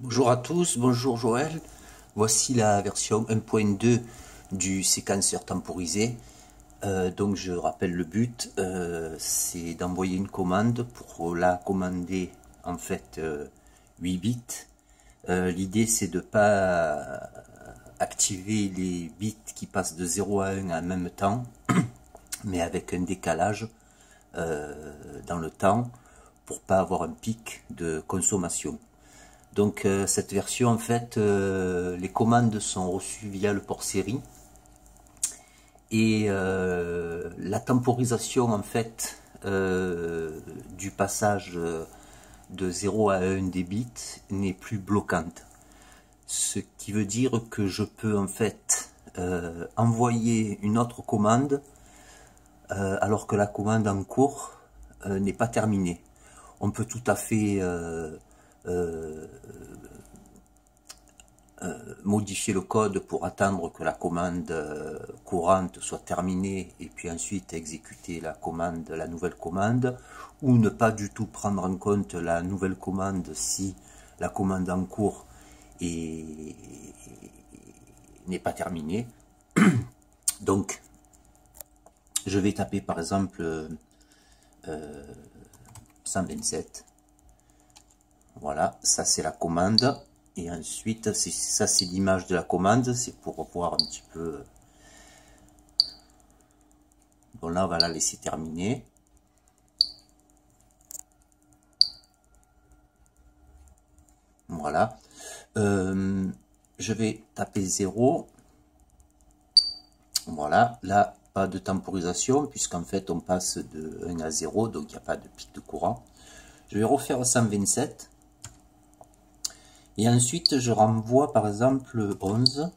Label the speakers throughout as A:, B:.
A: Bonjour à tous, bonjour Joël. Voici la version 1.2 du séquenceur temporisé. Donc je rappelle le but, c'est d'envoyer une commande pour la commander en fait 8 bits. L'idée c'est de ne pas activer les bits qui passent de 0 à 1 en même temps, mais avec un décalage dans le temps pour pas avoir un pic de consommation. Donc cette version en fait, les commandes sont reçues via le port série et la temporisation en fait du passage de 0 à 1 des bits n'est plus bloquante. Ce qui veut dire que je peux en fait envoyer une autre commande alors que la commande en cours n'est pas terminée. On peut tout à fait modifier le code pour attendre que la commande courante soit terminée et puis ensuite exécuter la nouvelle commande, ou ne pas du tout prendre en compte la nouvelle commande si la commande en cours n'est pas terminée. Donc je vais taper par exemple 127. Voilà, ça c'est la commande. Et ensuite, ça c'est l'image de la commande, c'est pour voir un petit peu. Bon là, on va la laisser terminer. Voilà. Je vais taper 0. Voilà, là, pas de temporisation, puisqu'en fait, on passe de 1 à 0, donc il n'y a pas de pic de courant. Je vais refaire 127. Et ensuite, je renvoie par exemple 11.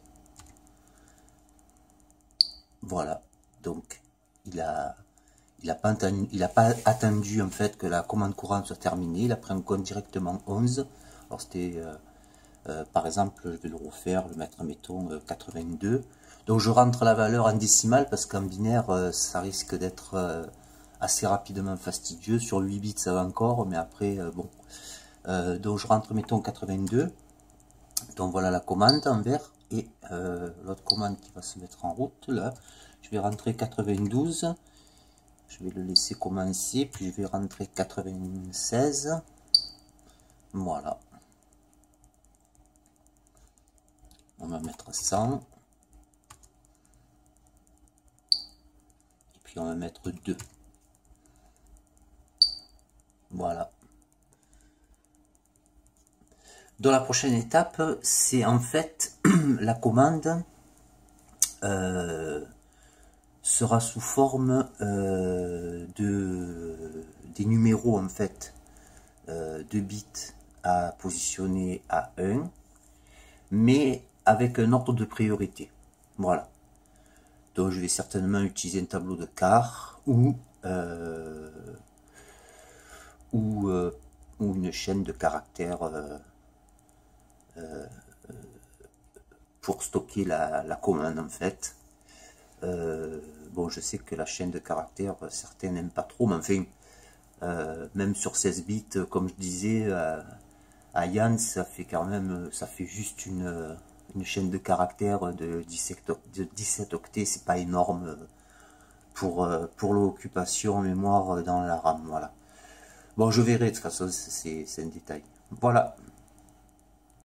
A: Voilà, donc il a pas attendu en fait que la commande courante soit terminée, il a pris en compte directement 11. Alors c'était, par exemple, je vais le refaire, le mettre, mettons, 82. Donc je rentre la valeur en décimale parce qu'en binaire, ça risque d'être assez rapidement fastidieux. Sur 8 bits, ça va encore, mais après, bon. Donc je rentre, mettons, 82. Donc voilà la commande en vert. Et l'autre commande qui va se mettre en route, là, je vais rentrer 92. Je vais le laisser commencer, puis je vais rentrer 96. Voilà. On va mettre 100. Et puis on va mettre 2. Voilà. Dans la prochaine étape, c'est en fait la commande sera sous forme des numéros en fait de bits à positionner à 1, mais avec un ordre de priorité. Voilà. Donc je vais certainement utiliser un tableau de quart ou une chaîne de caractères pour stocker la commande en fait. Bon, je sais que la chaîne de caractères, certains n'aiment pas trop, mais enfin, même sur 16 bits, comme je disais à Yann, ça fait quand même, ça fait juste une chaîne de caractères de 17 octets, c'est pas énorme pour l'occupation en mémoire dans la RAM, voilà. Bon, je verrai, de toute façon, c'est un détail. Voilà.